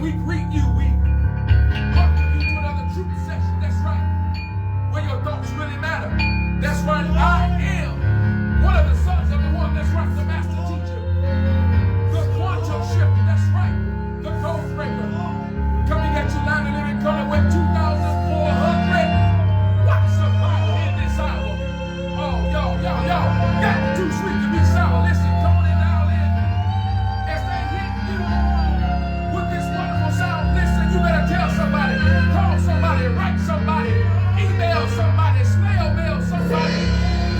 we greet you. We welcome you to another truth session. That's right. Where your thoughts really matter. That's right. I am one of the sons of the one. That's right. The master teacher. The quantum shifter. That's right. The code breaker. Coming at you live and living color with 2,400 watts of power in this hour. Oh, yo. Got too sweet to be sour. Listen, come on and dial in. As they hit you with this wonderful sound, listen, you better tell somebody, call somebody, write somebody, email somebody, snail mail somebody.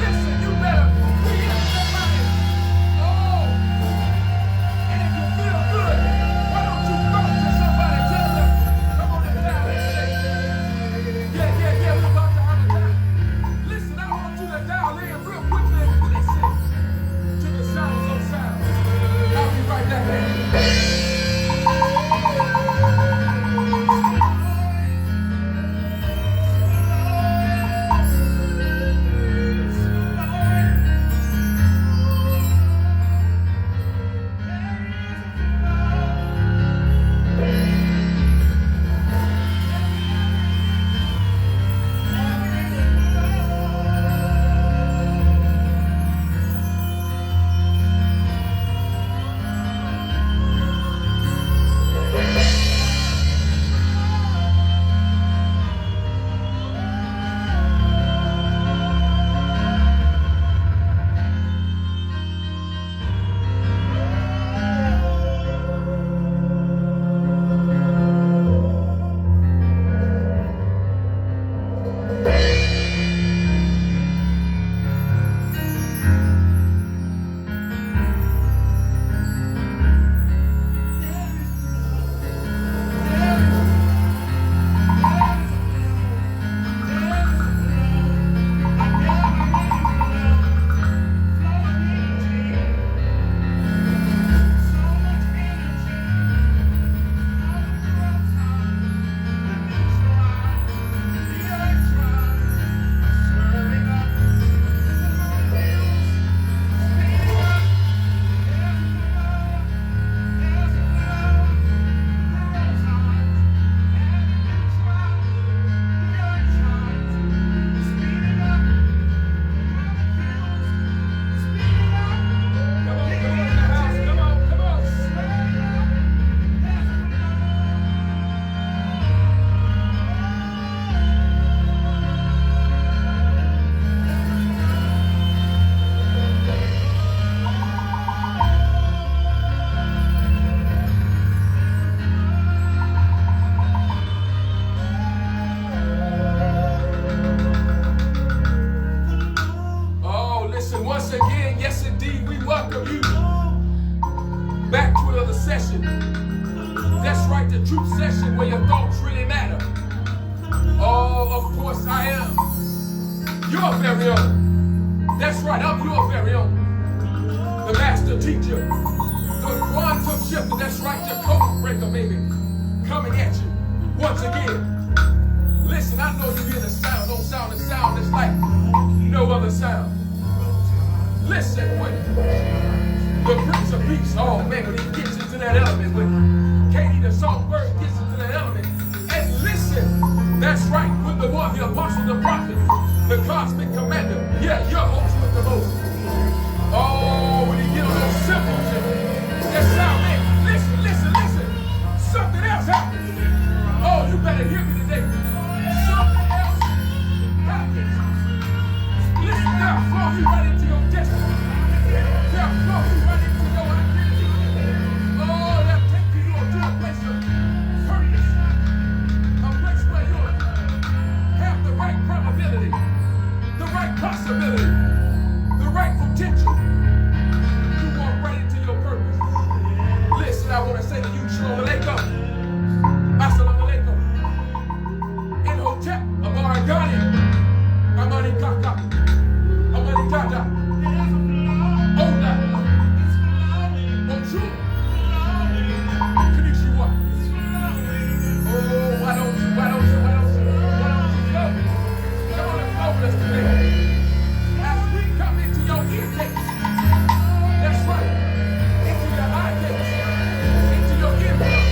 Listen, you better preempt somebody. Oh, and if you feel good, why don't you talk to somebody? Tell them, come on and dial in today. Yeah, we're about to have a time. Listen, I want you to dial in real quickly and listen to the sounds of sound. I'll be right back. Once again, yes indeed, we welcome you back to another session. That's right, the truth session where your thoughts really matter. Oh, of course I am your very own. That's right, I'm your very own. The master teacher, the quantum shifter, that's right, the code breaker, baby. Coming at you once again. Listen, I know you hear the sound, don't sound the sound that's like no other sound. Listen, when the Prince of Peace, oh man, when he gets into that element, when Katie the songbird gets into that element, and listen, that's right, with the one, the apostle, the prophet, the cosmic commander, yeah, your host with the most. Oh, when he get on those symbols, that sound, man, listen, something else happens. Oh, you better hear me today. Something else happens. Listen now, flow you right into your destiny. They'll flow you right into your identity. Oh, they'll take you to a place of purpose. A place where you'll have the right probability, the right possibility, the right potential. You walk right into your purpose. Listen, I want to say to you, Shalom Aleichem. Assalamu Alaikum. In Hotep, Amari Ghani, Amani Kaka, Amani Tata, Oda, Bonjour, Konnichiwa. Oh, why don't you flow? Come on and flow with us today. As we come into your ear gates, that's right, into your eye gates, into your ear gates.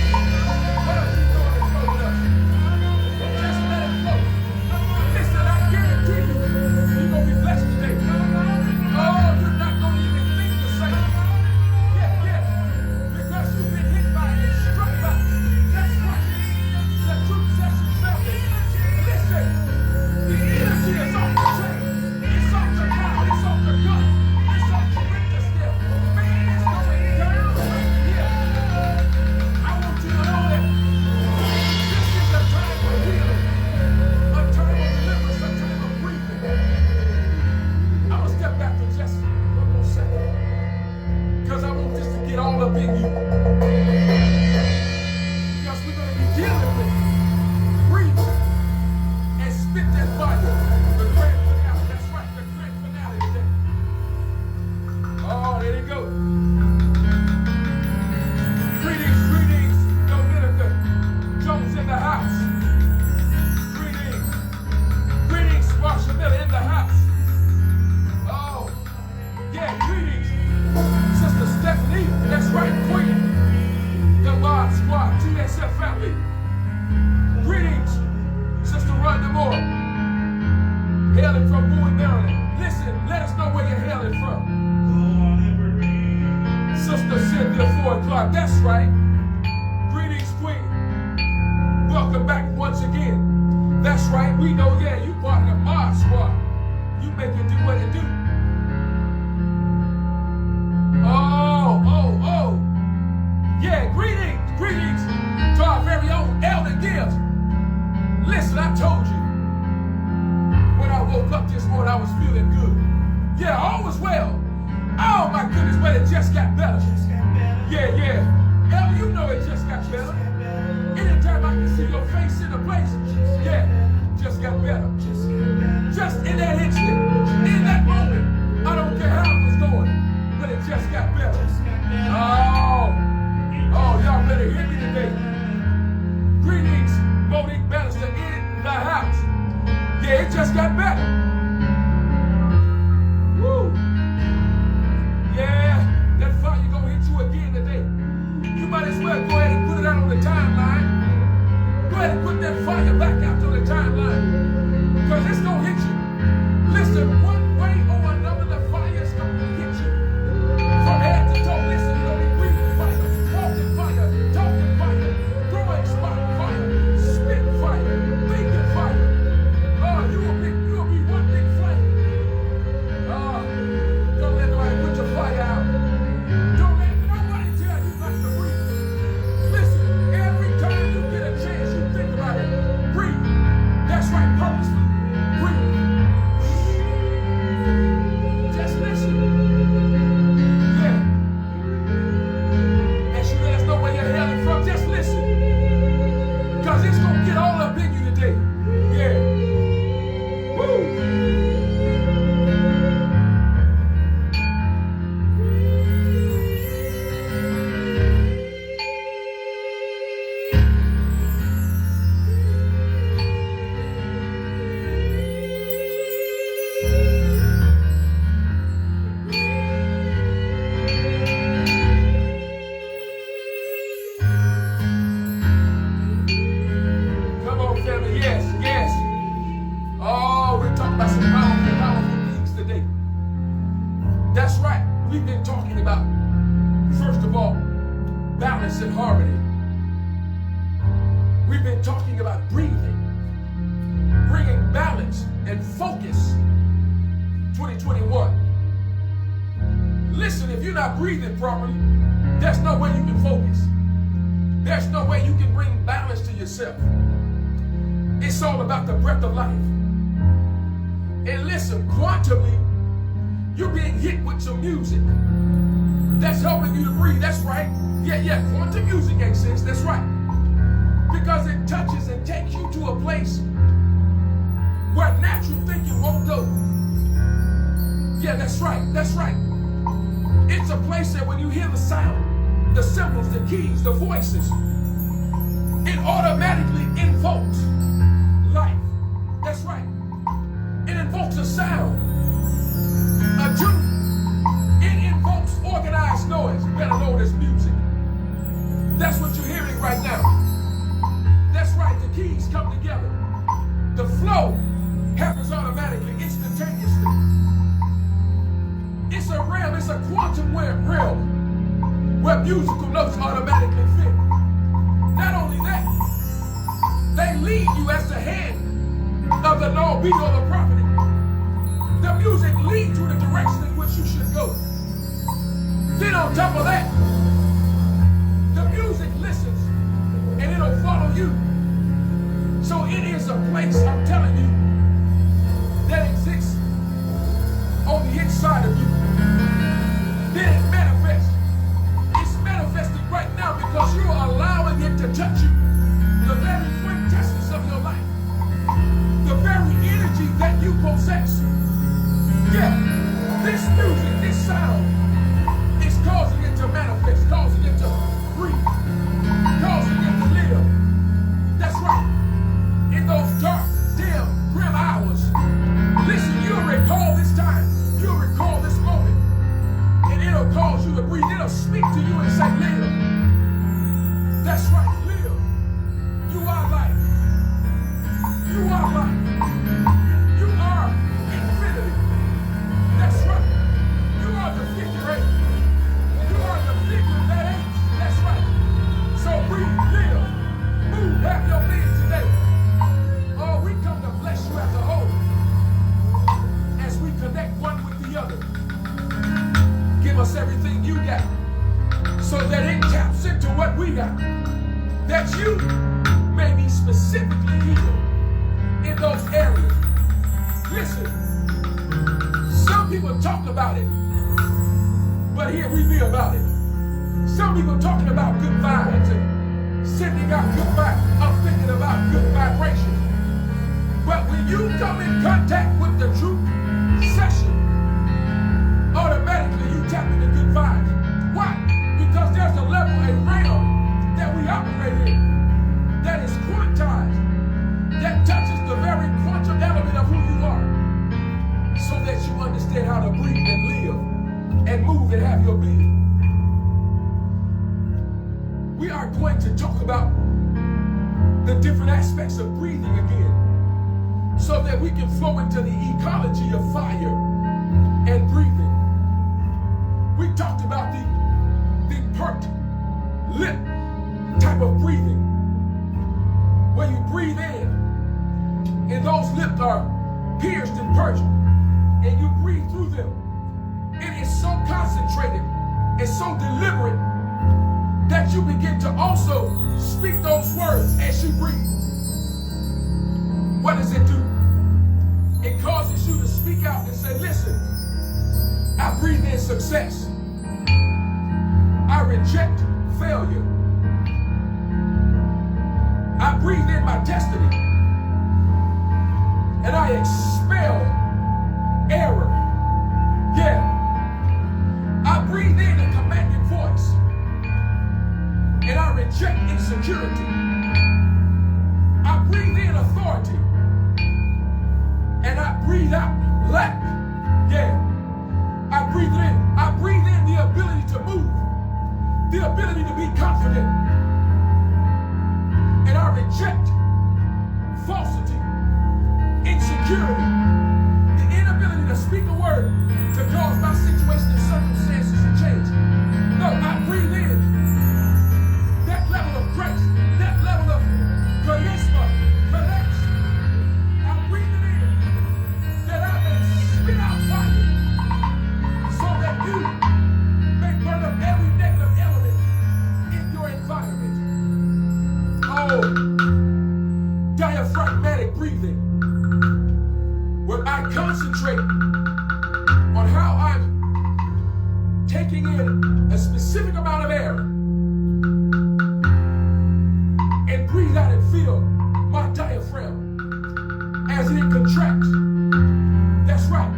God. That's right. Greetings, Queen. Welcome back once again. That's right. We know, yeah, you part of the Mod Squad. You make it do what it do. Oh. Yeah, greetings to our very own Elder Gibbs. Listen, I told you when I woke up this morning, I was feeling good. Yeah, all was well. Oh my goodness, but it just got better. Yeah. Elder, you know it just got better. Anytime I can see your face in a place, yeah, just got better. Just in that instant, in that moment, I don't care how it was going, but it just got better. Oh, y'all better hear me today. Greetings, Monique Bannister in the house. Yeah, it just got better. Woo. Yeah, that fire gonna hit you again today. You might as well go ahead and put it out on the timeline. Go ahead and put that fire back out on the timeline. Because it's gonna hit you. Listen, one way or another, the fire's gonna hit you. From head to toe, listen, you're gonna be breathing fire, walking fire, talking fire, throwing spot fire, spit fire, thinking fire. Oh, you'll be one big flame. Don't let nobody put your fire out. Don't let nobody tell you not to breathe. Listen, every time you get a chance, you think about it. Breathe. That's right, purposely. Breathe. Just listen. Yeah. And she let us know where you're hailing from. Just listen. Because it's going to get all up in you today. Yeah. Woo. Come on, family. Yes. Oh, we're talking about some powerful things today. That's right. We've been talking about, first of all, balance and harmony. We've been talking about breathing, bringing balance and focus. 2021. Listen, if you're not breathing properly, there's no way you can focus. There's no way you can bring balance to yourself. It's all about the breath of life. And listen, quantumly, you're being hit with some music that's helping you to breathe. That's right. Yeah, quantum music makes sense. That's right. Because it touches and takes you to a place where natural thinking won't go. Yeah, that's right. It's a place that when you hear the sound, the symbols, the keys, the voices, it automatically invokes life. That's right. It invokes a sound, a tune. It invokes organized noise, better known as music. That's what you're hearing right now. That's right, the keys come together. The flow happens automatically, instantaneously. It's a realm, it's a quantum realm where musical notes automatically fit. Not only that, they lead you as the hand of the Lord be or the prophet. The music leads you the direction in which you should go. Then on top of that, the music listens and it'll follow you. So it is a place, I'm telling you, that exists on the inside of you. Then it manifests. It's manifesting right now because you're allowing it to touch you. The very quintessence of your life. The very energy that you possess. Yeah, this music, this sound is causing it to manifest, causing it to breathe, causing it to live. That's right. In those dark, dim, grim hours, listen, you'll recall this time. You'll recall this moment. And it'll cause you to breathe. It'll speak to you and say, live. That's right, live. You are life. You are life. You are breathe out, that you may be specifically healed in those areas. Listen, some people talk about it, but here we be about it. Some people talking about good vibes and sending out good vibes. I'm thinking about good vibrations. But when you come in contact with the truth session, automatically you tap into good vibes. Why? Because there's a level, a realm that we operate in that is quantized, that touches the very quantum element of who you are, so that you understand how to breathe and live and move and have your being. We are going to talk about the different aspects of breathing again, so that we can flow into the ecology of fire and breathing. We talked about the perked lip type of breathing, where you breathe in, and those lips are pierced and perked, and you breathe through them. It is so concentrated and so deliberate that you begin to also speak those words as you breathe. What does it do? It causes you to speak out and say, listen, I breathe in success. I reject failure. I breathe in my destiny. And I expel error. Yeah. I breathe in a commanding voice. And I reject insecurity. I breathe in authority. And I breathe out lack. Yeah. I breathe it in. I breathe in the ability to move. The ability to be confident. And I reject falsity, insecurity, the inability to speak a word to cause my situation and circumstances to change. No, I breathe in that level of grace, that level of charisma, connection. I breathe it in that I may spit out fire so that you may burn up every negative element in your environment. Oh, diaphragmatic breathing, where I concentrate on how I'm taking in a specific amount of air and breathe out and feel my diaphragm as it contracts. That's right.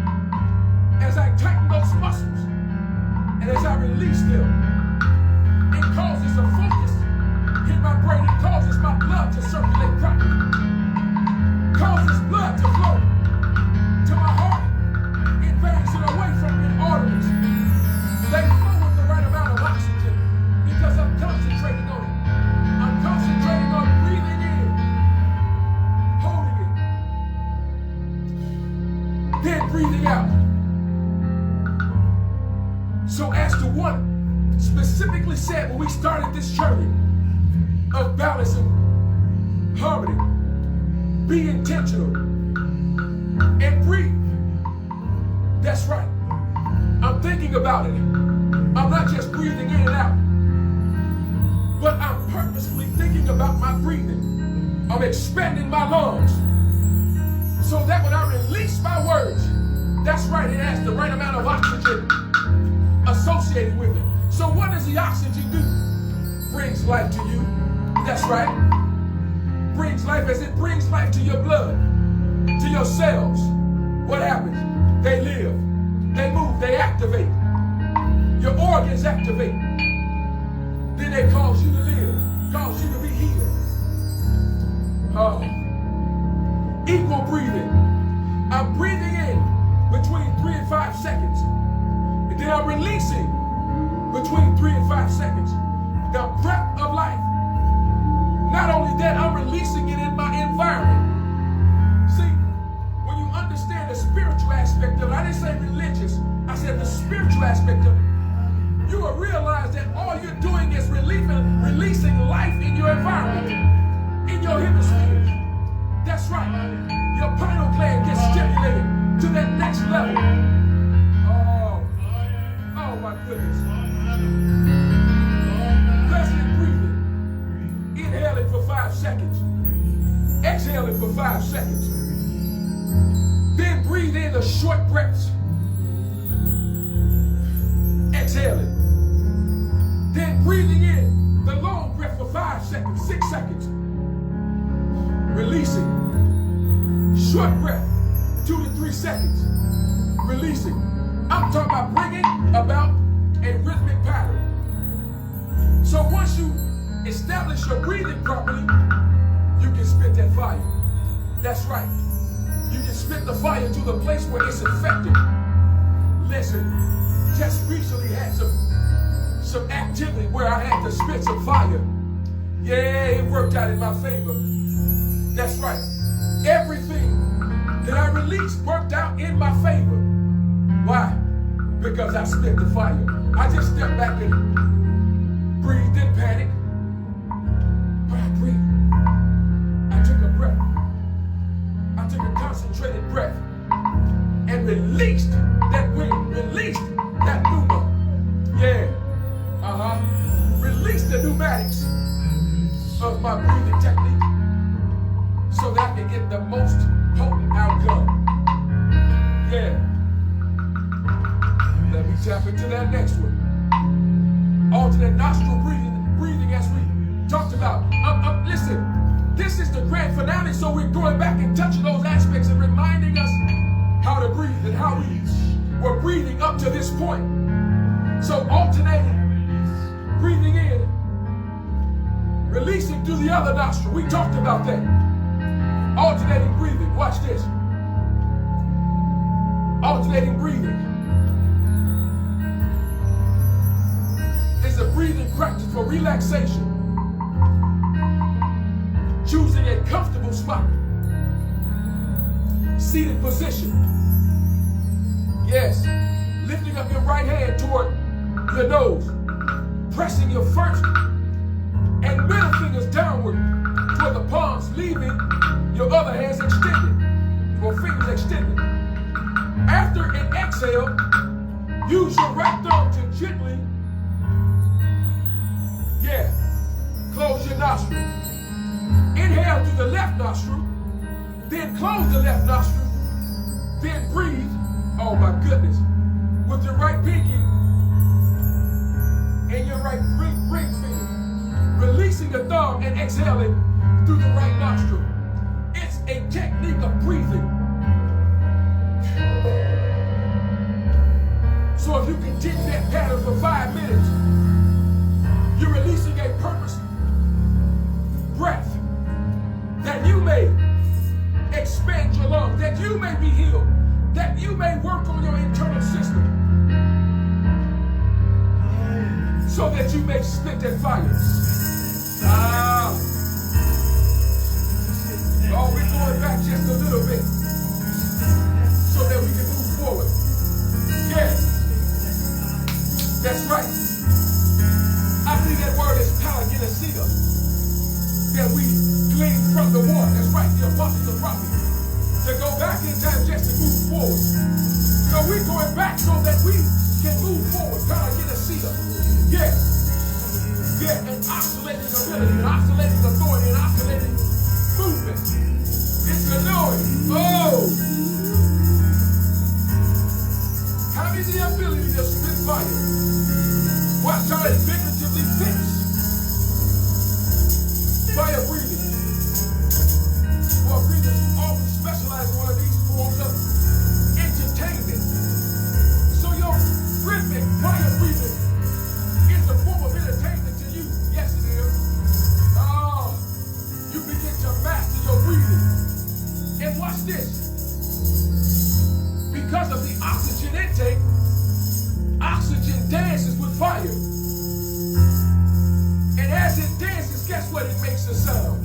As I tighten those muscles and as I release them, it causes a focus in my brain. It causes my blood to circulate properly. Causes blood to flow to my heart in veins and away from in arteries. They flow with the right amount of oxygen because I'm concentrating on it. I'm concentrating on breathing in, holding it, then breathing out. So as to what specifically said when we started this journey of balance and harmony, be intentional and breathe. That's right. I'm thinking about it. I'm not just breathing in and out, but I'm purposefully thinking about my breathing. I'm expanding my lungs so that when I release my words, that's right, it has the right amount of oxygen associated with it. So what does the oxygen do? Brings life to you. That's right. Brings life as it brings life to your blood, to your cells. What happens? They live, they move, they activate. Your organs activate. Then they cause you to live, cause you to be healed. Oh. Equal breathing. I'm breathing in between 3 and 5 seconds. And then I'm releasing between 3 and 5 seconds. The breath of life. Not only that, I'm releasing it in my environment. See, when you understand the spiritual aspect of it, I didn't say religious, I said the spiritual aspect of it, you will realize that all you're doing is releasing life in your environment, in your hemispheres. That's right. Your pineal gland gets stimulated to that next level. Oh my goodness. Resonant breathing. exhaling for 5 seconds. Then breathe in the short breaths. Exhaling. Then breathing in the long breath for 5 seconds, 6 seconds. Releasing. Short breath, 2 to 3 seconds. Releasing. I'm talking about bringing about a rhythmic pattern. So once you establish your breathing properly, you can spit that fire. That's right. You can spit the fire to the place where it's effective. Listen, just recently had some activity where I had to spit some fire. Yeah, it worked out in my favor. That's right. Everything that I released worked out in my favor. Why? Because I spit the fire. I just stepped back and breathed, didn't panic. But I breathed. I took a breath. I took a concentrated breath and released that wind, released that pneuma. Yeah. Release the pneumatics of my breathing technique so that I can get the most potent outcome. Yeah. Let me tap into that next one. Alternate nostril breathing as we talked about. Listen, this is the grand finale, so we're going back and touching those aspects and reminding us how to breathe and how we were breathing up to this point. So alternating, breathing in, releasing through the other nostril. We talked about that. Alternating breathing. Watch this. Alternating breathing is a breathing practice for relaxation. Choosing a comfortable spot. Seated position. Yes. Lifting up your right hand toward your nose. Pressing your first and middle fingers downward toward the palms, leaving your other hands extended, or fingers extended. After an exhale, use your right thumb to gently, close your nostril. Inhale through the left nostril, then close the left nostril, then breathe, oh my goodness, with your right pinky and your right ring finger, releasing the thumb and exhaling through the right nostril. It's a technique of breathing. So if you continue that pattern for 5 minutes, you're releasing a purpose breath that you may expand your lungs, that you may be healed, that you may work on your internal system, so that you may spit that fire. Oh, we're going back just a little bit so that we can move forward. Yeah, that's right. I believe that word is paragenesia that we glean from the one. That's right, the apostles and prophets. To go back in time just to move forward. So we're going back so that we can move forward. Paragenesia. Yeah, an oscillating ability, an oscillating authority, an oscillating movement. It's anointing. Oh! Having the ability to spit fire. Watch how it figuratively fits. Fire breathing. Or breathers who often specialize in one of these forms of entertainment. So your rhythmic fire breathing is a form of entertainment to you. Yes, it is. You begin to master your breathing. And watch this. Because of the oxygen intake, oxygen dances with fire. And as it dances, guess what? It makes a sound.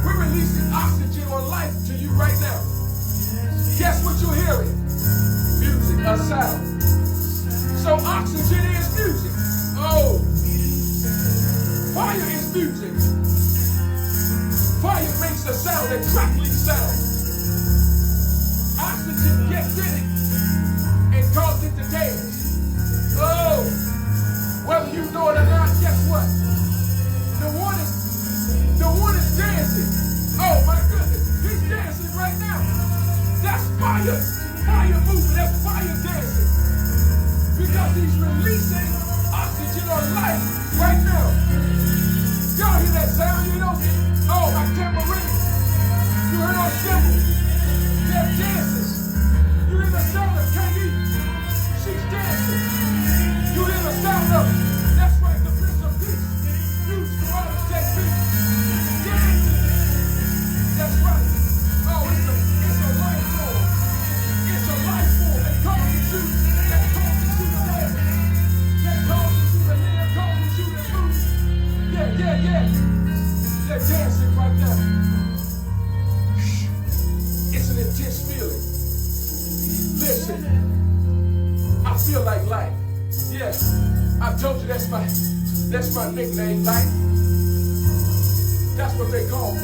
We're releasing oxygen or life to you right now. Guess what you're hearing? Music, a sound. So oxygen is music. Oh. Fire is music. Fire makes a sound, a crackling sound. Oxygen gets in it and causes it to dance. Oh, whether you know it or not, guess what? The one is dancing. They're dancing right now. It's an intense feeling. Listen, I feel like life. Yeah, I told you that's my nickname, life. That's what they call me.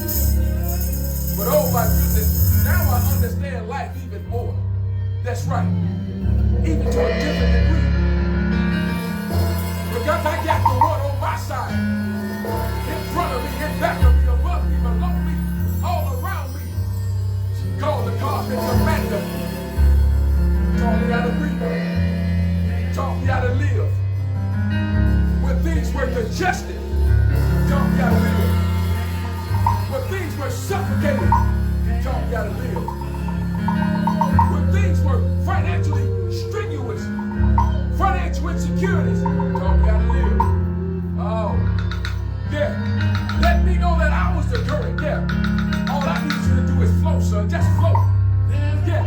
But oh my goodness, now I understand life even more. That's right, even to a different degree. Because I got the one on my side, in front of me, in back of me, above me, below me, all around me. Call the cosmic commander. Taught me how to breathe. Taught me how to live. When things were congested, taught me how to live. When things were suffocated, taught me how to live. When things were financially strenuous, financial insecurities, taught me how to live. Oh, yeah. Let me know that I was the current, yeah. All I need you to do is flow, son. Just flow. Yeah.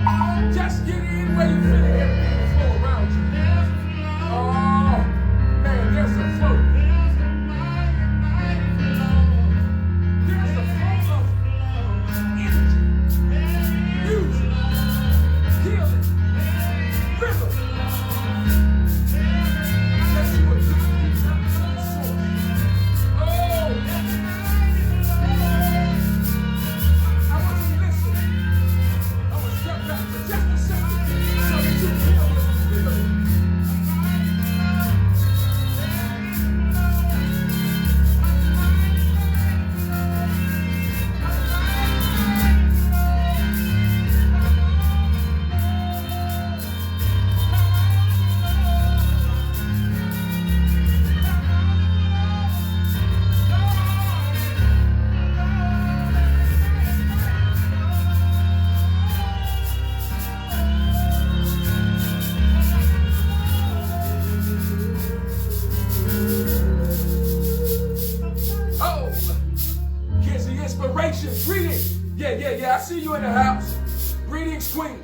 Just get in where you feel it. Everything will flow around you. Oh, man, there's a flow. There's a flow of energy, music, healing, rhythm. Yes, you are different. Oh, I want you to listen. I'm going to step back for just a second so that you feel this feeling. Greetings. Yeah. I see you in the house. Greetings, Queen.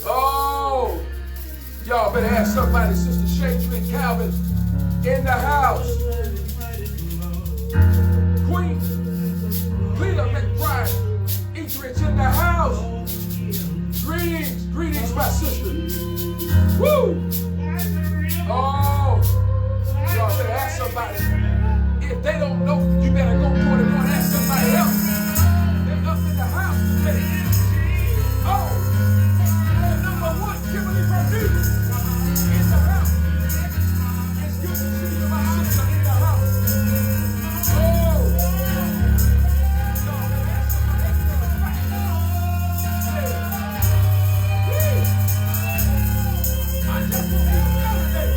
Oh, y'all better have somebody, Sister Shadrin Calvin, in the house. Queen Cleta McBride Etheridge in the house. Greetings, my sister. Woo! Oh, y'all better ask somebody. If they don't know, you better go for it and ask somebody else. They're up in the house today. Oh, number one, Kimberly Purdue in the house. It's good to see you, my sister, in the house. Oh, y'all better ask somebody else. I just want you to know today.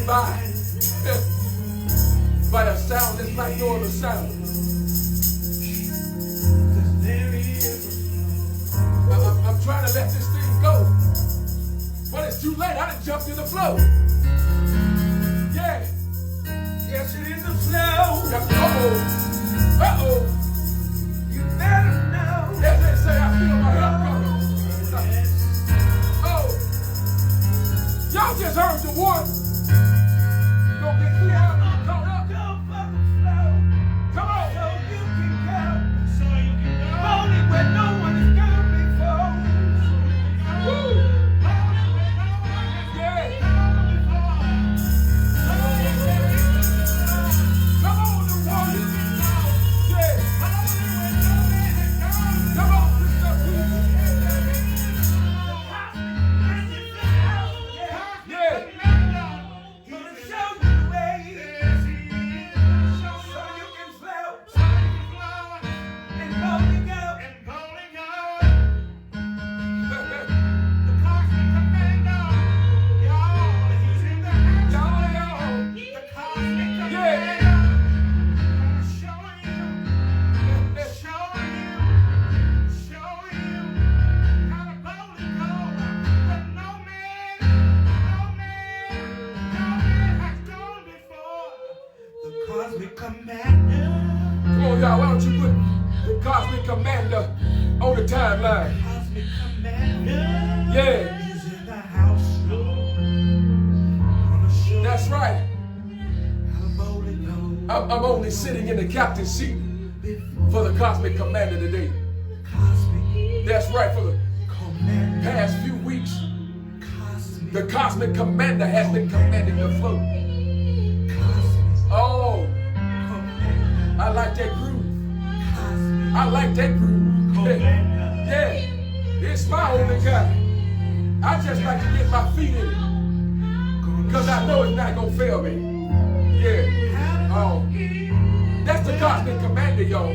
me by by a sound that's like no other sound. I'm trying to let this thing go, but it's too late. I done jumped in the flow. Yeah. Yes, it is a flow. Uh-oh. Uh-oh. You better know. Yes, they say I feel my help coming. Oh. Y'all just heard the one. You gonna get too hard and caught up. Go for the flow. Come on. So you can go. So you can go. Only when no one is gone before. Woo. Yeah. Come on, the warriors. Yeah. Come on, Mr. Yeah. Gonna show you the way. So you can flow. And bowling up. The cosmic commando. Y'all, he's in the house. Y'all. The cosmic commando. Show you how to bowling go. But no man has gone before. The cosmic commander. Come on, y'all, why don't you put the cosmic commander on the timeline? Cosmic commander. Yeah. He's in the house. That's right. I'm only sitting in the captain's seat for the cosmic commander today. That's right, for the past few weeks, the cosmic commander has been commanding the flow. Oh, I like that groove. I like that groove. Yeah, it's my only guy. I just like to get my feet in it, because I know it's not going to fail me. Yeah. Oh, that's the cosmic commander, y'all.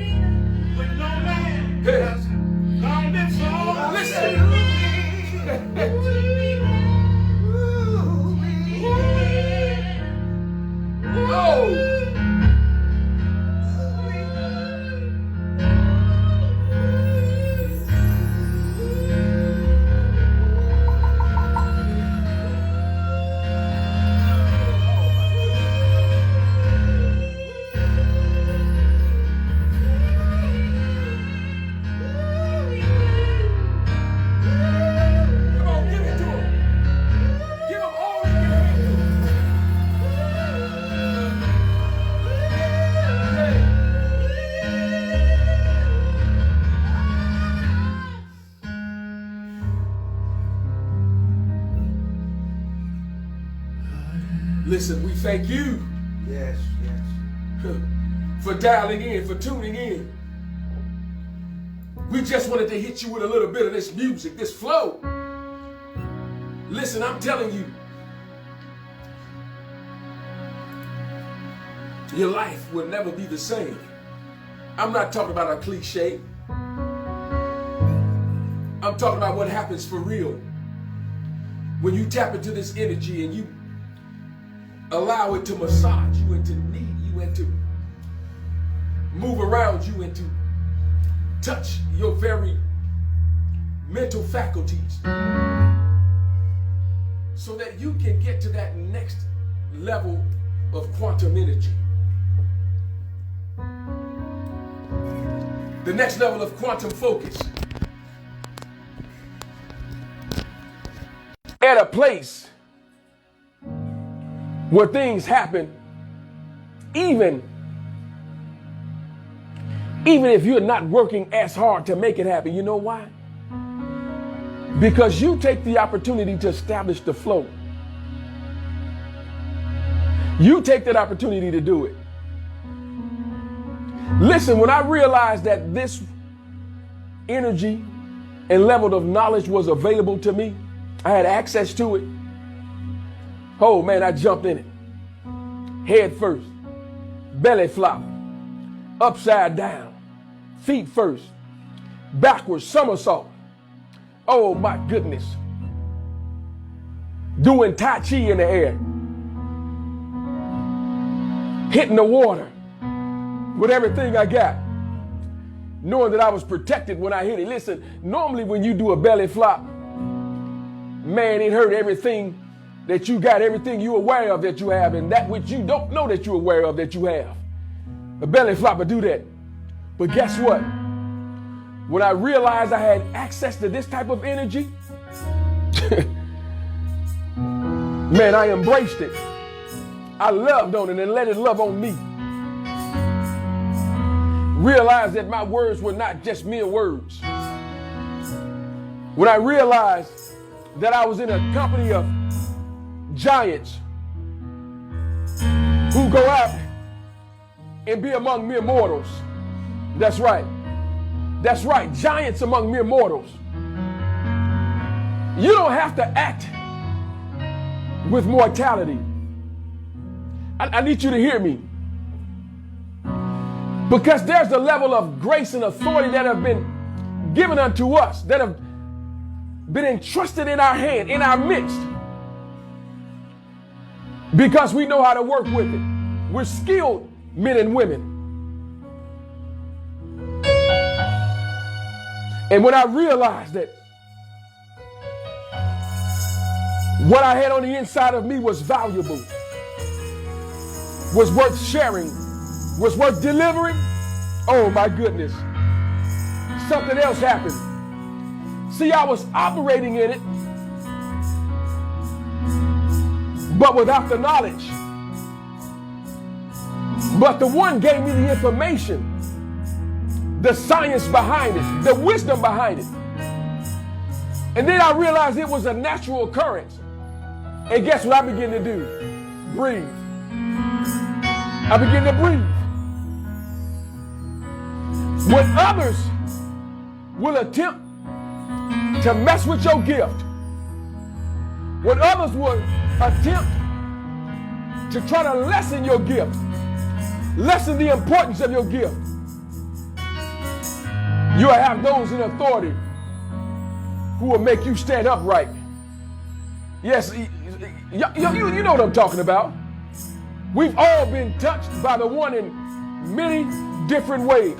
Yeah. Listen. Oh. Listen, we thank you. Yes. For dialing in, for tuning in. We just wanted to hit you with a little bit of this music, this flow. Listen, I'm telling you, your life will never be the same. I'm not talking about a cliche. I'm talking about what happens for real. When you tap into this energy and you allow it to massage you and to knead you and to move around you and to touch your very mental faculties so that you can get to that next level of quantum energy. The next level of quantum focus. At a place where things happen, even if you're not working as hard to make it happen. You know why? Because you take the opportunity to establish the flow. You take that opportunity to do it. Listen, when I realized that this energy and level of knowledge was available to me, I had access to it. Oh man, I jumped in it. Head first, belly flop, upside down, feet first, backwards, somersault. Oh my goodness. Doing Tai Chi in the air. hitting the water with everything I got, knowing that I was protected when I hit it. Listen, normally when you do a belly flop, man, it hurt everything that you got, everything you're aware of that you have, and that which you don't know that you're aware of that you have. A belly flop will do that. But guess what? When I realized I had access to this type of energy, man, I embraced it. I loved on it and let it love on me. Realized that my words were not just mere words. When I realized that I was in a company of giants who go out and be among mere mortals. That's right. That's right. Giants among mere mortals. You don't have to act with mortality. I need you to hear me. Because there's a level of grace and authority that have been given unto us, that have been entrusted in our hand, in our midst. Because we know how to work with it. We're skilled men and women. And when I realized that what I had on the inside of me was valuable, was worth sharing, was worth delivering, oh my goodness, something else happened. See, I was operating in it, but without the knowledge. But the one gave me the information, the science behind it, the wisdom behind it. And then I realized it was a natural occurrence. And guess what I began to do? Breathe. I began to breathe. When others will attempt to mess with your gift, when others will attempt to try to lessen your gift, lessen the importance of your gift, you'll have those in authority who will make you stand upright. Yes, you know what I'm talking about. We've all been touched by the one in many different ways.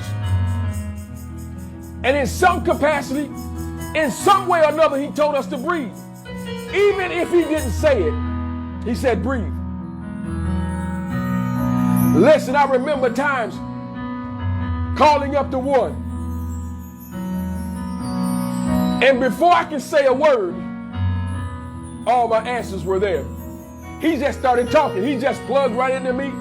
And in some capacity, in some way or another, he told us to breathe. Even if he didn't say it, he said breathe. Listen, I remember times calling up the one. And before I could say a word, all my answers were there. He just started talking. He just plugged right into me.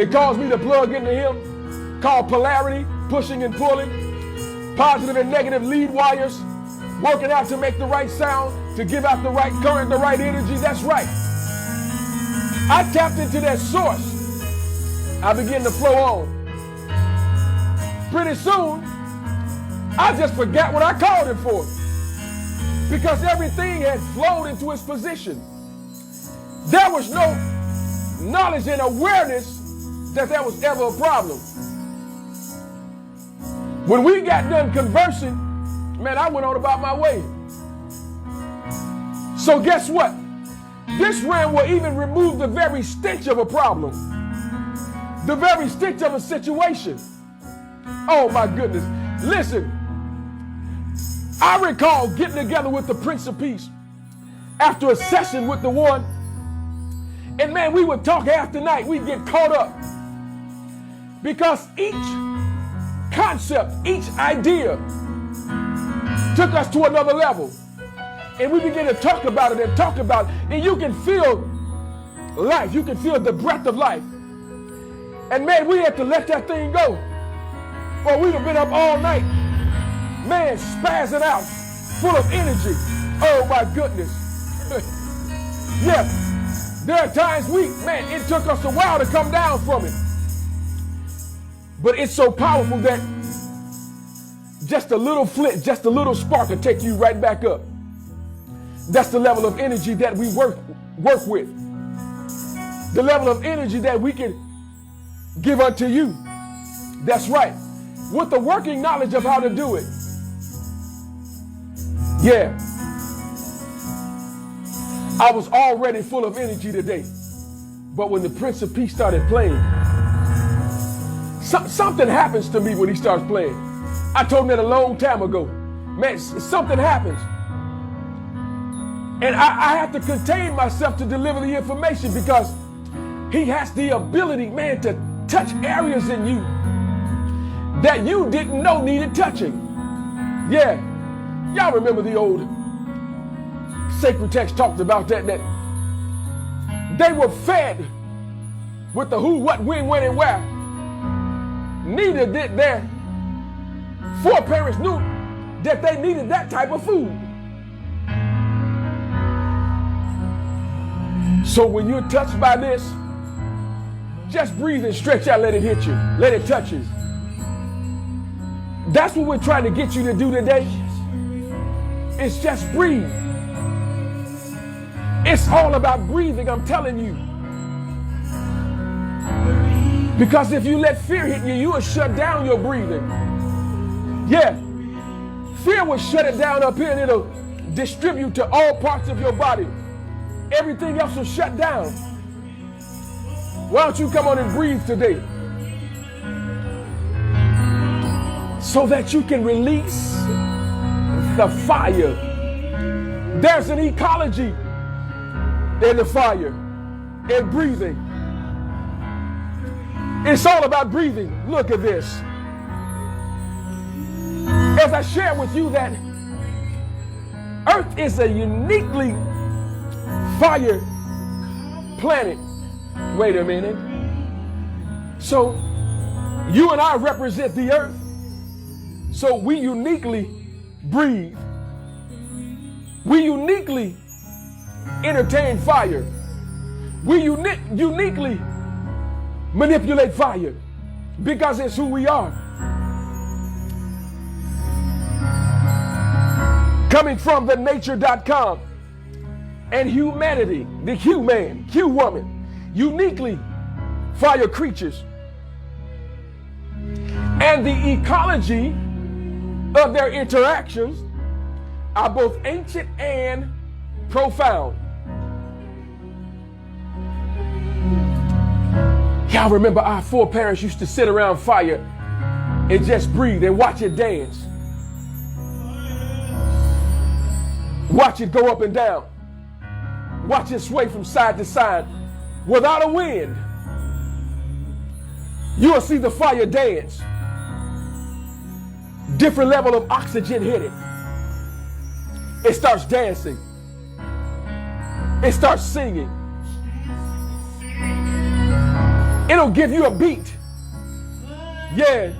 It caused me to plug into him. Called polarity, pushing and pulling. Positive and negative lead wires. Working out to make the right sound, to give out the right current, the right energy. That's right. I tapped into that source. I began to flow on. Pretty soon, I just forgot what I called him for. Because everything had flowed into its position. There was no knowledge and awareness that there was ever a problem. When we got done conversing, man, I went on about my way. So guess what? This realm will even remove the very stench of a problem. The very stench of a situation. Oh my goodness. Listen, I recall getting together with the Prince of Peace after a session with the one. And man, we would talk half the night. We'd get caught up. Because each concept, each idea took us to another level. And we began to talk about it and talk about it. And you can feel life. You can feel the breath of life. And man, we had to let that thing go. Or we'd have been up all night. Man, spazzing out, full of energy. Oh my goodness. Yeah, there are times it took us a while to come down from it. But it's so powerful that just a little flint, just a little spark will take you right back up. That's the level of energy that we work with. The level of energy that we can give unto you. That's right. With the working knowledge of how to do it. Yeah. I was already full of energy today. But when the Prince of Peace started playing, Something happens to me when he starts playing. I told him that a long time ago. Man, something happens. And I have to contain myself to deliver the information because he has the ability, man, to touch areas in you that you didn't know needed touching. Yeah. Y'all remember the old sacred text talked about that they were fed with the who, what, when, and where. Neither did their foreparents knew that they needed that type of food. So when you're touched by this, just breathe and stretch out, let it hit you, let it touch you. That's what we're trying to get you to do today. It's just breathe. It's all about breathing, I'm telling you. Because if you let fear hit you, you will shut down your breathing. Yeah. Fear will shut it down up here and it'll distribute to all parts of your body. Everything else will shut down. Why don't you come on and breathe today? So that you can release the fire. There's an ecology in the fire, in breathing. It's all about breathing. Look at this. As I shared with you that Earth is a uniquely fire planet. Wait a minute. So you and I represent the Earth. So we uniquely breathe. We uniquely entertain fire. We uniquely manipulate fire because it's who we are. Coming from the nature.com and humanity, the Q-man, Q-woman, uniquely fire creatures. And the ecology of their interactions are both ancient and profound. Y'all remember our foreparents used to sit around fire and just breathe and watch it dance. Watch it go up and down. Watch it sway from side to side without a wind. You'll see the fire dance. Different level of oxygen hit it. It starts dancing. It starts singing. It'll give you a beat. Yeah.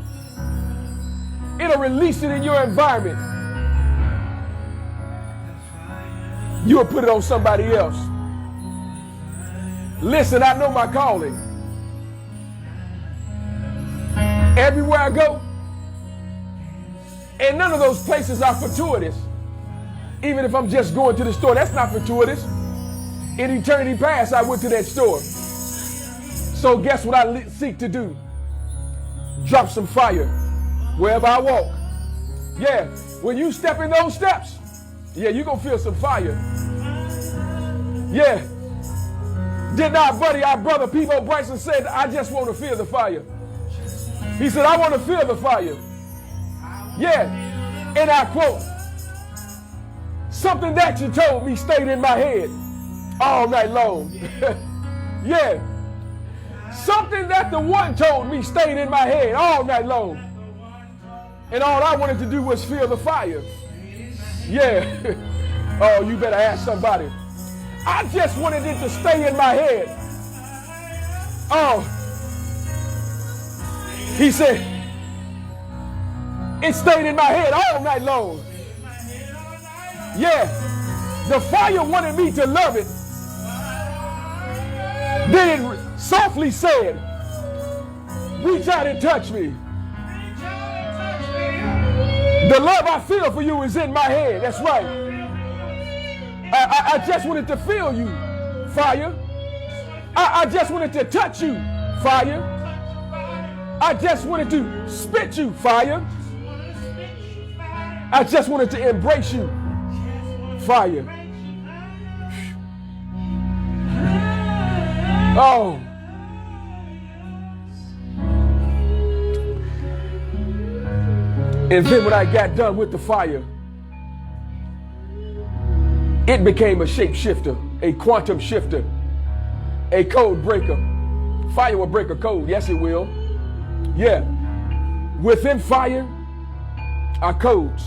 It'll release it in your environment. You'll put it on somebody else. Listen, I know my calling. Everywhere I go, and none of those places are fortuitous. Even if I'm just going to the store, that's not fortuitous. In eternity past, I went to that store. So guess what I seek to do? Drop some fire wherever I walk. Yeah, when you step in those steps, yeah, you're going to feel some fire. Yeah. Didn't our brother Peebo Bryson said, I just want to feel the fire. He said, I want to feel the fire. Yeah. And I quote, something that you told me stayed in my head all night long. Yeah. Something that the one told me stayed in my head all night long. And all I wanted to do was feel the fire. Yeah. Oh, you better ask somebody. I just wanted it to stay in my head. Oh. He said, it stayed in my head all night long. Yeah. The fire wanted me to love it. Then it softly said, reach out and touch me. The love I feel for you is in my head. That's right. I just wanted to feel you, fire. I just wanted to touch you, fire. I just wanted to spit you, fire. I just wanted to embrace you, fire. Oh. And then when I got done with the fire, it became a shapeshifter, a quantum shifter, a code breaker. Fire will break a code. Yes, it will. Yeah. Within fire are codes.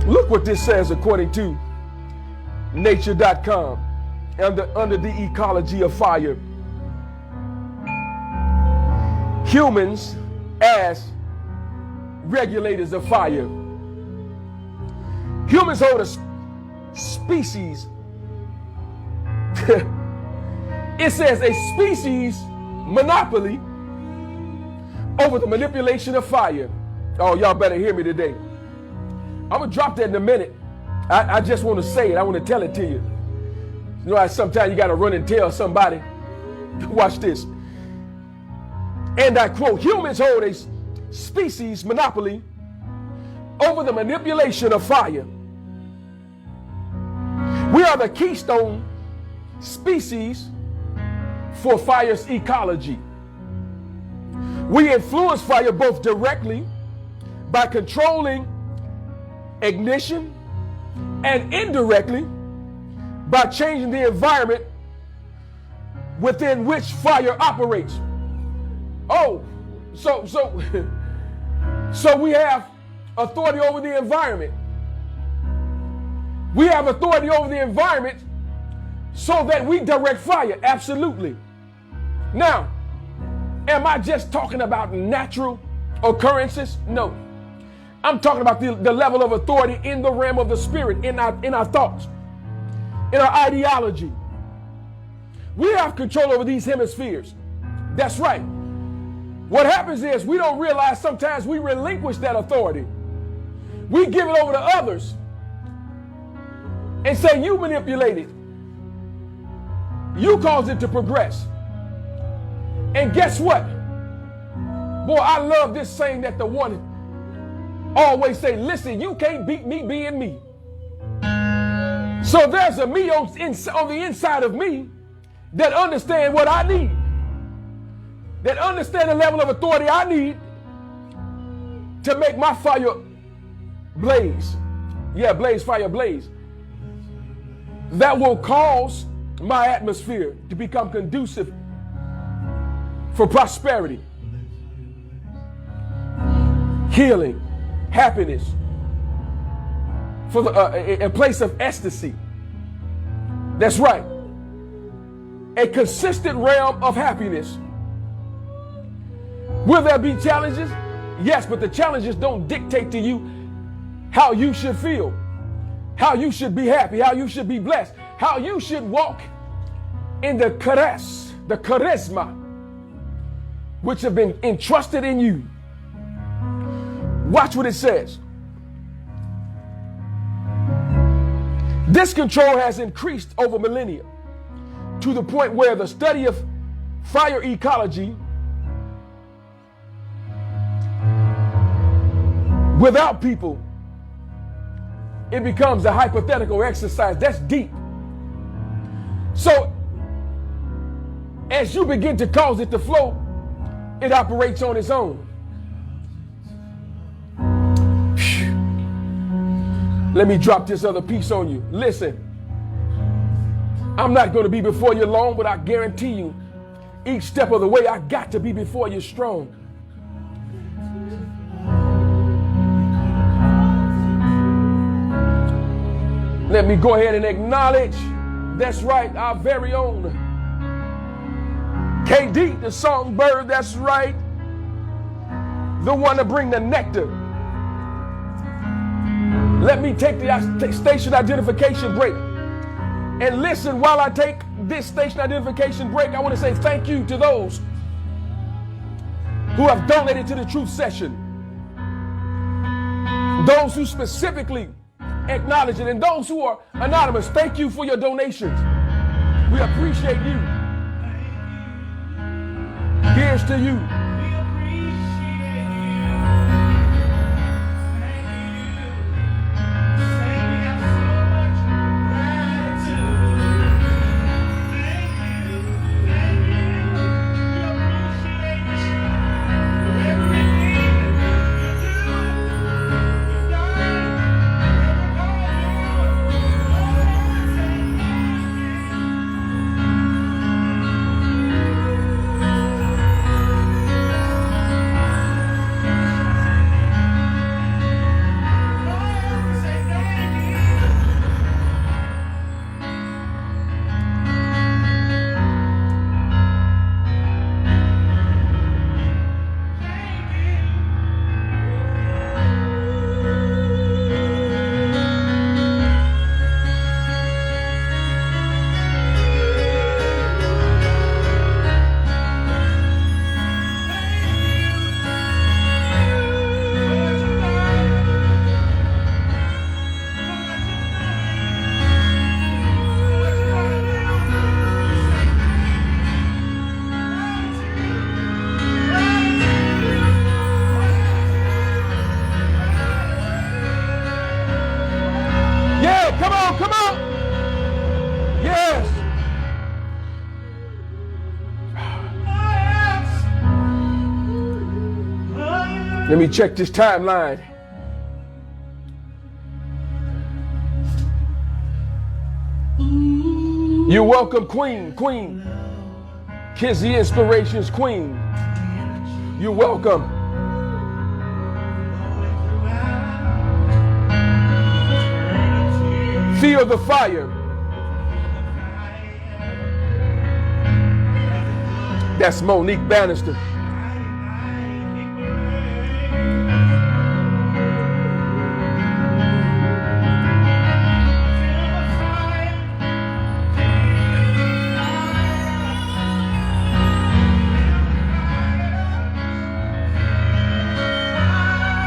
Look what this says according to nature.com under the ecology of fire. Humans as regulators of fire. Humans hold a species. It says a species monopoly over the manipulation of fire. Oh, y'all better hear me today. I'm going to drop that in a minute. I just want to say it. I want to tell it to you. You know how sometimes you got to run and tell somebody. Watch this. And I quote, humans hold a species monopoly over the manipulation of fire. We are the keystone species for fire's ecology. We influence fire both directly by controlling ignition and indirectly by changing the environment within which fire operates. Oh, so we have authority over the environment. We have authority over the environment so that we direct fire. Absolutely. Now, am I just talking about natural occurrences? No. I'm talking about the level of authority in the realm of the spirit, in our thoughts, in our ideology. We have control over these hemispheres. That's right. What happens is we don't realize sometimes we relinquish that authority. We give it over to others and say, you manipulate it. You cause it to progress. And guess what? Boy, I love this saying that the one always say, listen, you can't beat me being me. So there's a me on the inside of me that understand what I need, that understand the level of authority I need to make my fire blaze. Yeah, blaze, fire, blaze. That will cause my atmosphere to become conducive for prosperity, healing, happiness, for a place of ecstasy. That's right. A consistent realm of happiness. Will there be challenges? Yes, but the challenges don't dictate to you how you should feel, how you should be happy, how you should be blessed, how you should walk in the charisma, which have been entrusted in you. Watch what it says. This control has increased over millennia to the point where the study of fire ecology without people, it becomes a hypothetical exercise. That's deep. So as you begin to cause it to flow, it operates on its own. Let me drop this other piece on you. Listen, I'm not going to be before you long, but I guarantee you, each step of the way, I got to be before you strong. Let me go ahead and acknowledge, that's right, our very own KD, the songbird, that's right, the one to bring the nectar. Let me take the station identification break. And listen, while I take this station identification break, I want to say thank you to those who have donated to the Truth Session. Those who specifically acknowledge it, and those who are anonymous, thank you for your donations. We appreciate you. Here's to you. Let me check this timeline. You're welcome, Queen. Kizzy Inspirations Queen. You're welcome. Feel the fire. That's Monique Bannister.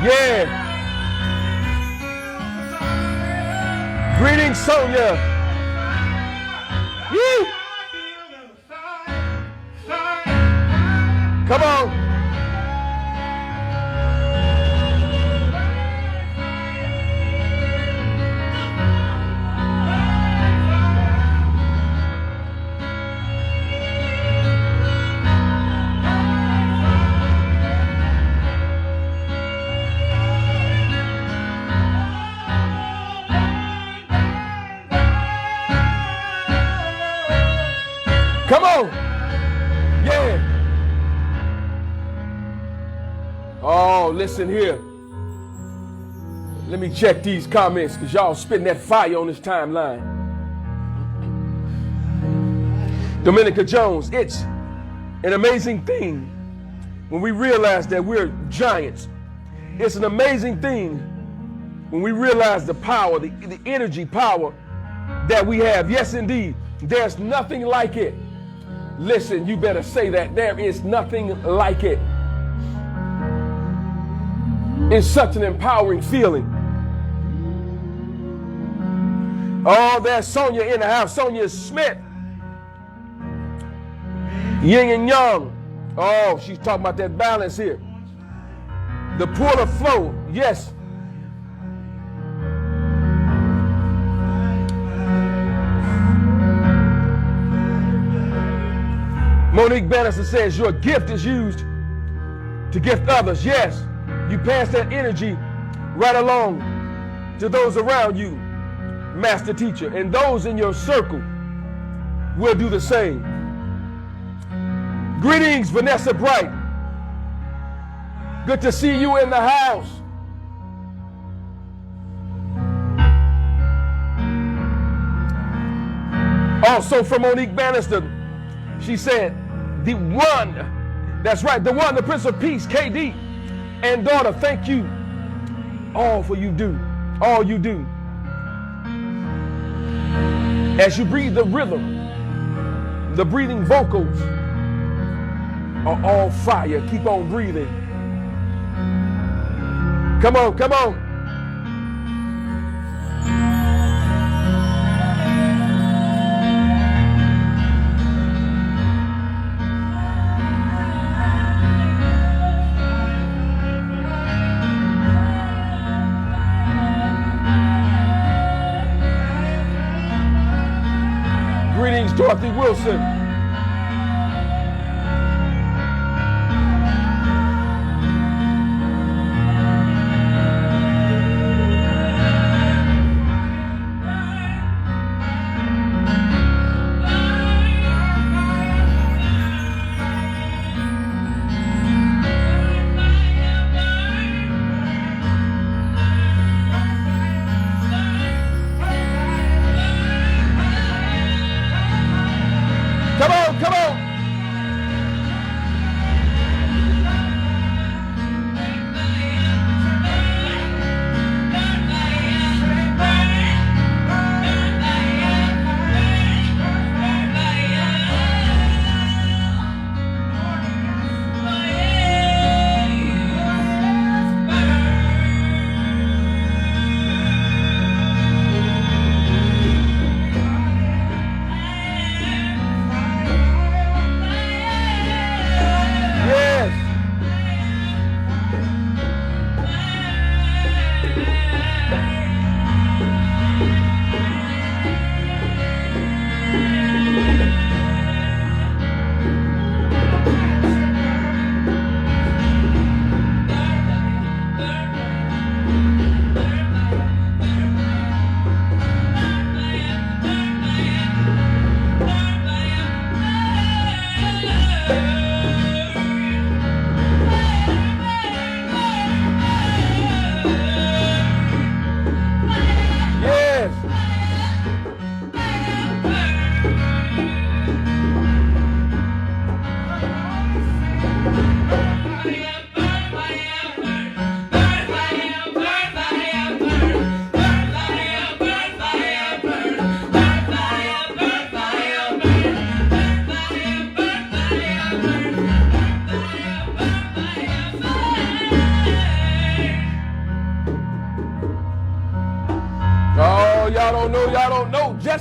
Yeah. Greetings, Sonia. Woo. Come on. Come on. Yeah. Oh, listen here. Let me check these comments because y'all spitting that fire on this timeline. Dominica Jones, it's an amazing thing when we realize that we're giants. It's an amazing thing when we realize the power, the energy power that we have. Yes, indeed. There's nothing like it. Listen, you better say that. There is nothing like it. It's such an empowering feeling. Oh, there's Sonia in the house. Sonia Smith. Yin and Yang. Oh, she's talking about that balance here. The pull of flow. Yes. Monique Bannister says your gift is used to gift others. Yes, you pass that energy right along to those around you, master teacher, and those in your circle will do the same. Greetings, Vanessa Bright. Good to see you in the house. Also from Monique Bannister, she said, the one, that's right, the one, the Prince of Peace, KD, and daughter, thank you all for you do, all you do. As you breathe the rhythm, the breathing vocals are all fire. Keep on breathing. Come on, come on. Greetings, Dorothy Wilson.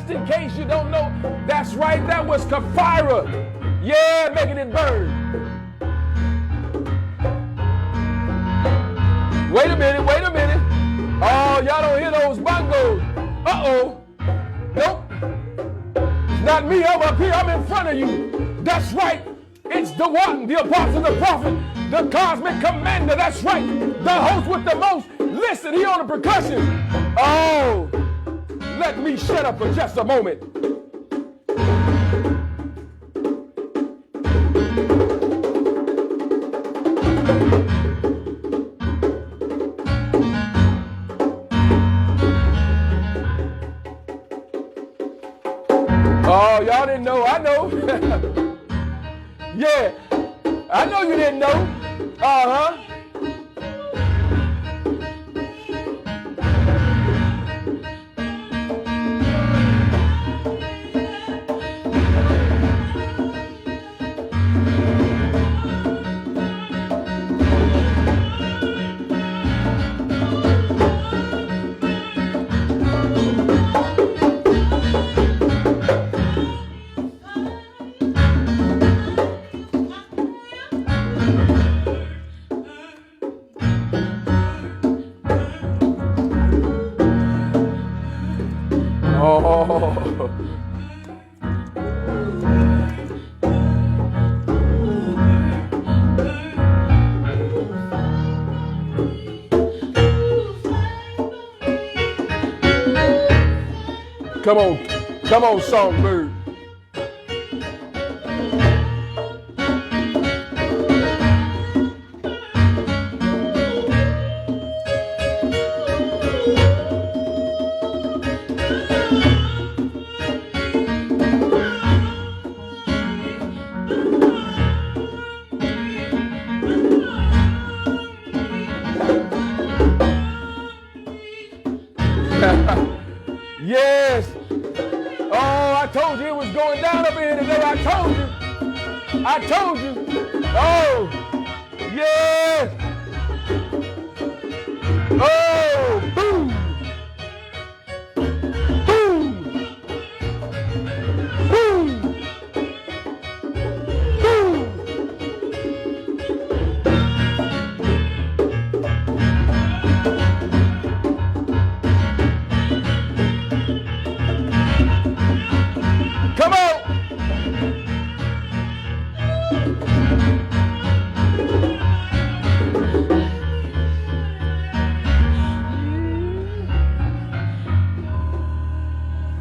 just in case you don't know, that's right, that was Kaphira. Yeah, making it burn. Wait a minute. Oh, y'all don't hear those bongos. Uh-oh. Nope. It's not me, I'm up here, I'm in front of you. That's right. It's the one, the apostle, the prophet, the cosmic commander. That's right. The host with the most. Listen, he on the percussion. Oh, let me shut up for just a moment. Oh, y'all didn't know. I know. Yeah, I know you didn't know. Uh-huh. Oh. Come on, songbird. Yes. Oh, I told you it was going down up here today. I told you. Oh, yes. Oh, boom. Boom. Boom. Boom. Come on!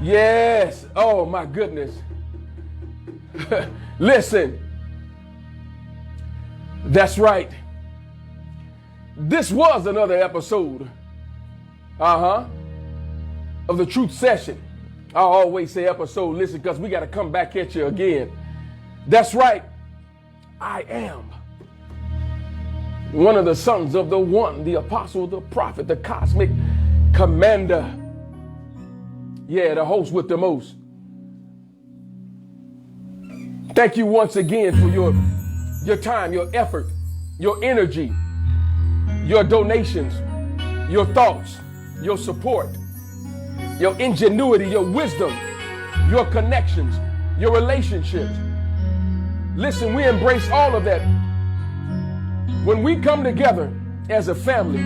Yes. Oh my goodness. Listen. That's right. This was another episode. Of the Truth Session. I always say episode, listen, because we got to come back at you again. That's right. I am one of the sons of the one, the apostle, the prophet, the cosmic commander. Yeah, the host with the most. Thank you once again for your time, your effort, your energy, your donations, your thoughts, your support, your ingenuity, your wisdom, your connections, your relationships. Listen, we embrace all of that. When we come together as a family,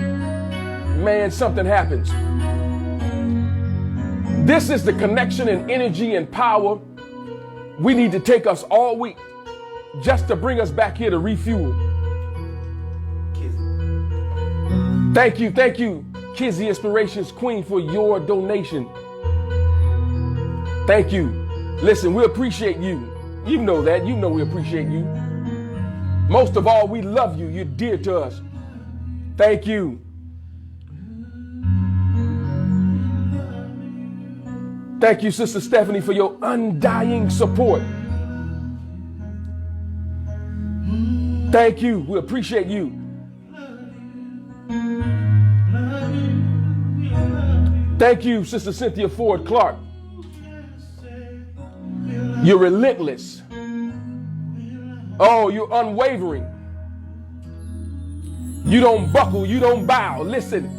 man, something happens. This is the connection and energy and power we need to take us all week just to bring us back here to refuel. Thank you, Kizzy Inspirations Queen, for your donation. Thank you. Listen, we appreciate you. You know that. You know we appreciate you. Most of all, we love you. You're dear to us. Thank you. Thank you, Sister Stephanie, for your undying support. Thank you. We appreciate you. Thank you, Sister Cynthia Ford Clark. You're relentless. Oh, you're unwavering. You don't buckle, you don't bow. Listen,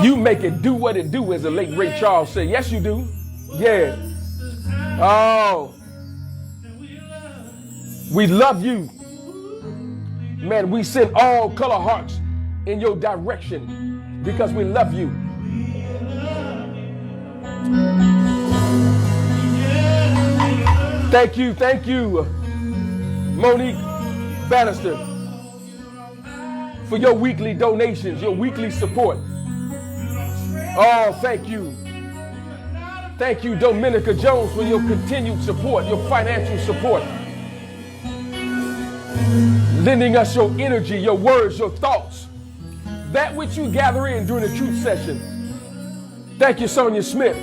You make it do what it do, as the late Ray Charles said. Yes, you do. Yeah. Oh. We love you. Man, we send all color hearts in your direction because we love you. Thank you, Monique Bannister, for your weekly donations, your weekly support. Oh, thank you. Thank you, Dominica Jones, for your continued support, your financial support. Lending us your energy, your words, your thoughts, that which you gather in during the Truth Session. Thank you, Sonia Smith,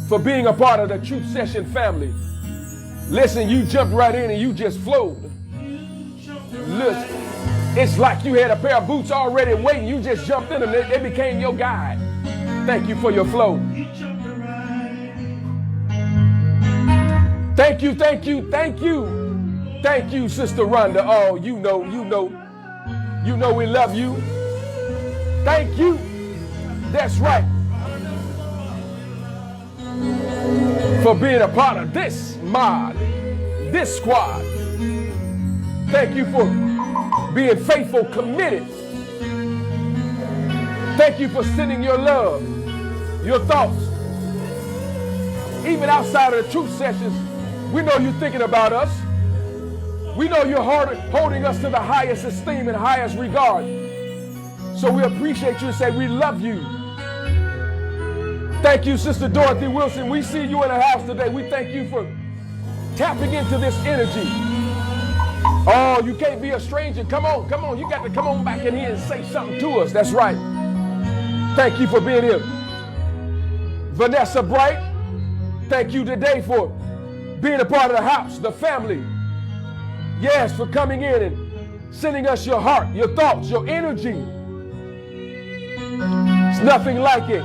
for being a part of the Truth Session family. Listen, you jumped right in and you just flowed. Listen, it's like you had a pair of boots already waiting. You just jumped in them. They became your guide. Thank you for your flow. Thank you. Thank you, Sister Rhonda. Oh, you know we love you. Thank you. That's right. For being a part of this mod, this squad. Thank you for being faithful, committed. Thank you for sending your love, your thoughts. Even outside of the Truth Sessions, we know you're thinking about us. We know you're holding us to the highest esteem and highest regard. So we appreciate you and say we love you. Thank you, Sister Dorothy Wilson. We see you in the house today. We thank you for tapping into this energy. Oh, you can't be a stranger. Come on. You got to come on back in here and say something to us. That's right. Thank you for being here. Vanessa Bright, thank you today for being a part of the house, the family. Yes, for coming in and sending us your heart, your thoughts, your energy. It's nothing like it.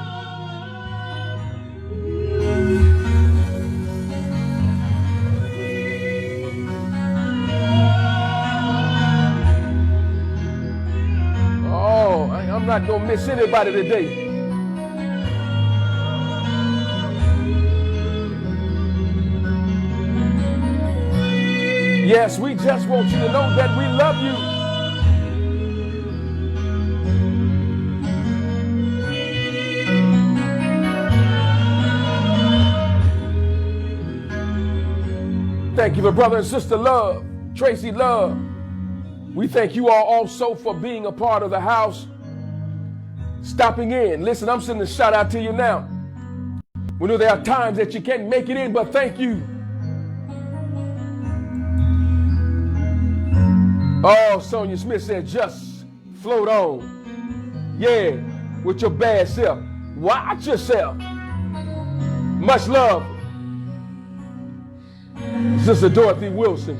Oh, I'm not going to miss anybody today. Yes, we just want you to know that we love you. Thank you for brother and sister Love, Tracy Love. We thank you all also for being a part of the house, stopping in. Listen, I'm sending a shout out to you now. We know there are times that you can't make it in, but thank you. Oh, Sonia Smith said, just float on. Yeah, with your bad self. Watch yourself. Much love. Sister Dorothy Wilson.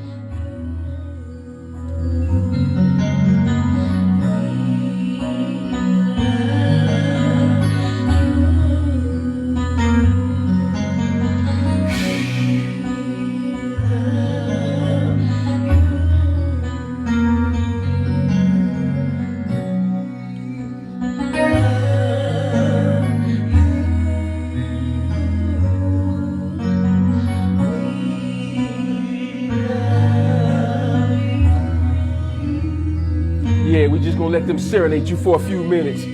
We're just going to let them serenade you for a few minutes.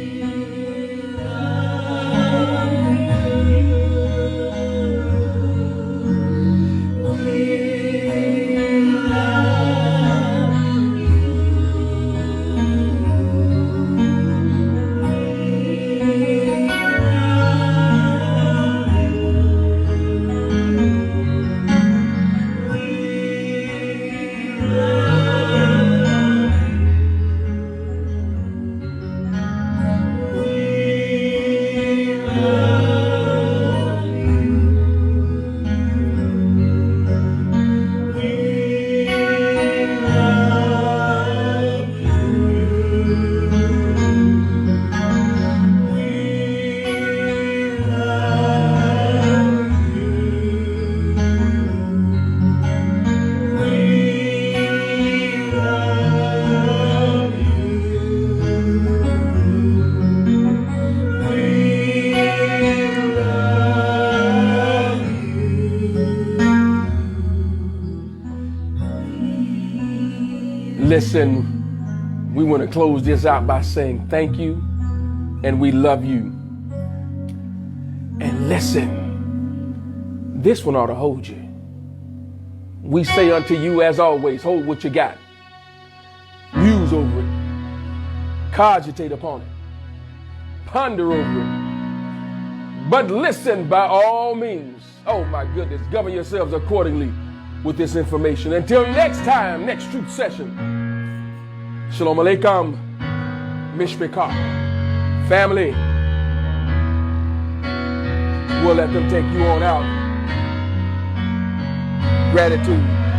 Listen, we want to close this out by saying thank you and we love you. And listen, this one ought to hold you. We say unto you, as always, hold what you got. Muse over it. Cogitate upon it. Ponder over it. But listen by all means. Oh my goodness, govern yourselves accordingly with this information. Until next time, next truth session. Shalom Aleichem, Mishpachah. Family, we'll let them take you on out. Gratitude.